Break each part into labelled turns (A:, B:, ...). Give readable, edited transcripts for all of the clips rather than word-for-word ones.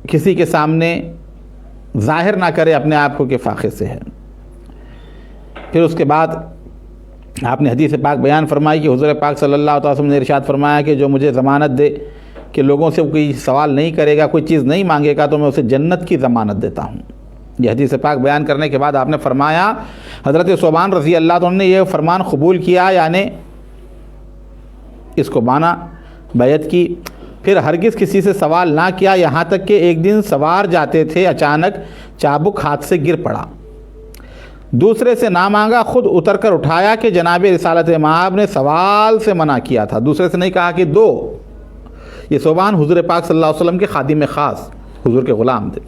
A: کسی کے سامنے ظاہر نہ کرے اپنے آپ کو کہ فاقے سے ہے۔ پھر اس کے بعد آپ نے حدیث پاک بیان فرمائی کہ حضور پاک صلی اللہ علیہ وسلم نے ارشاد فرمایا کہ جو مجھے ضمانت دے کہ لوگوں سے کوئی سوال نہیں کرے گا، کوئی چیز نہیں مانگے گا، تو میں اسے جنت کی ضمانت دیتا ہوں۔ یہ حدیث پاک بیان کرنے کے بعد آپ نے فرمایا، حضرت ثوبان رضی اللہ عنہ نے یہ فرمان قبول کیا، یعنی اس کو مانا، بیعت کی، پھر ہرگز کسی سے سوال نہ کیا، یہاں تک کہ ایک دن سوار جاتے تھے، اچانک چابک ہاتھ سے گر پڑا، دوسرے سے نہ مانگا، خود اتر کر اٹھایا کہ جناب رسالت مآب نے سوال سے منع کیا تھا، دوسرے سے نہیں کہا کہ دو۔ یہ ثوبان حضور پاک صلی اللہ علیہ وسلم کے خادم خاص، حضور کے غلام تھے،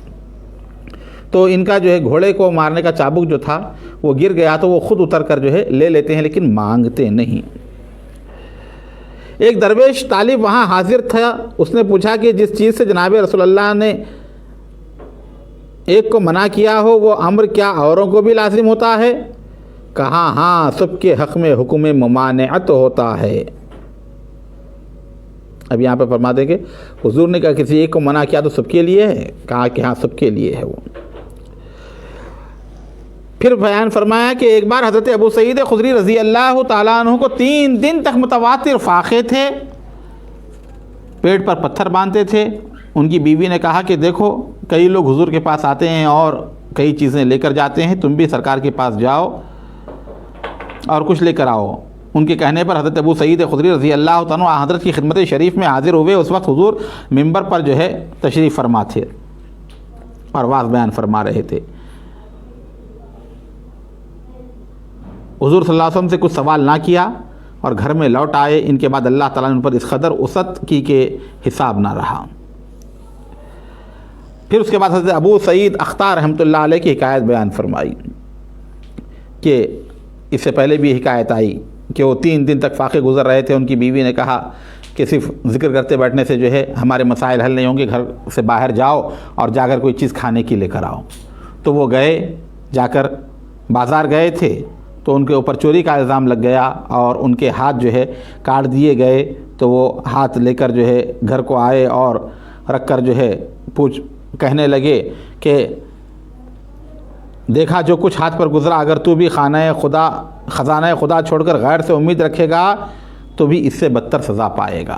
A: تو ان کا جو ہے گھوڑے کو مارنے کا چابک جو تھا وہ گر گیا تو وہ خود اتر کر جو ہے لے لیتے ہیں، لیکن مانگتے نہیں۔ ایک درویش طالب وہاں حاضر تھا، اس نے پوچھا کہ جس چیز سے جناب رسول اللہ نے ایک کو منع کیا ہو وہ امر کیا اوروں کو بھی لازم ہوتا ہے؟ کہا ہاں، سب کے حق میں حکم ممانعت ہوتا ہے۔ اب یہاں پہ فرما دیں کہ حضور نے کہا کسی ایک کو منع کیا تو سب کے لیے ہے؟ کہا کہ ہاں سب کے لیے ہے وہ۔ پھر بیان فرمایا کہ ایک بار حضرت ابو سعید خدری رضی اللہ تعالیٰ عنہ کو 3 دن تک متواتر فاقے تھے، پیٹ پر پتھر باندھتے تھے۔ ان کی بیوی نے کہا کہ دیکھو کئی لوگ حضور کے پاس آتے ہیں اور کئی چیزیں لے کر جاتے ہیں، تم بھی سرکار کے پاس جاؤ اور کچھ لے کر آؤ۔ ان کے کہنے پر حضرت ابو سعید خدری رضی اللہ تعالیٰ عنہ حضرت کی خدمت شریف میں حاضر ہوئے۔ اس وقت حضور منبر پر جو ہے تشریف فرما تھے اور واعظ بیان فرما رہے تھے۔ حضور صلی اللہ علیہ وسلم سے کچھ سوال نہ کیا اور گھر میں لوٹ آئے۔ ان کے بعد اللہ تعالیٰ نے ان پر اس قدر وسعت کی کہ حساب نہ رہا۔ پھر اس کے بعد حضرت ابو سعید اختار رحمۃ اللہ علیہ کی حکایت بیان فرمائی کہ اس سے پہلے بھی حکایت آئی کہ وہ 3 دن تک فاقے گزر رہے تھے۔ ان کی بیوی نے کہا کہ صرف ذکر کرتے بیٹھنے سے جو ہے ہمارے مسائل حل نہیں ہوں گے، گھر سے باہر جاؤ اور جا کر کوئی چیز کھانے کی لے کر آؤ۔ تو وہ گئے، جا کر بازار گئے تھے تو ان کے اوپر چوری کا الزام لگ گیا اور ان کے ہاتھ جو ہے کاٹ دیے گئے۔ تو وہ ہاتھ لے کر جو ہے گھر کو آئے اور رکھ کر جو ہے کہنے لگے کہ دیکھا جو کچھ ہاتھ پر گزرا، اگر تو بھی خزانہ خدا چھوڑ کر غیر سے امید رکھے گا تو بھی اس سے بدتر سزا پائے گا۔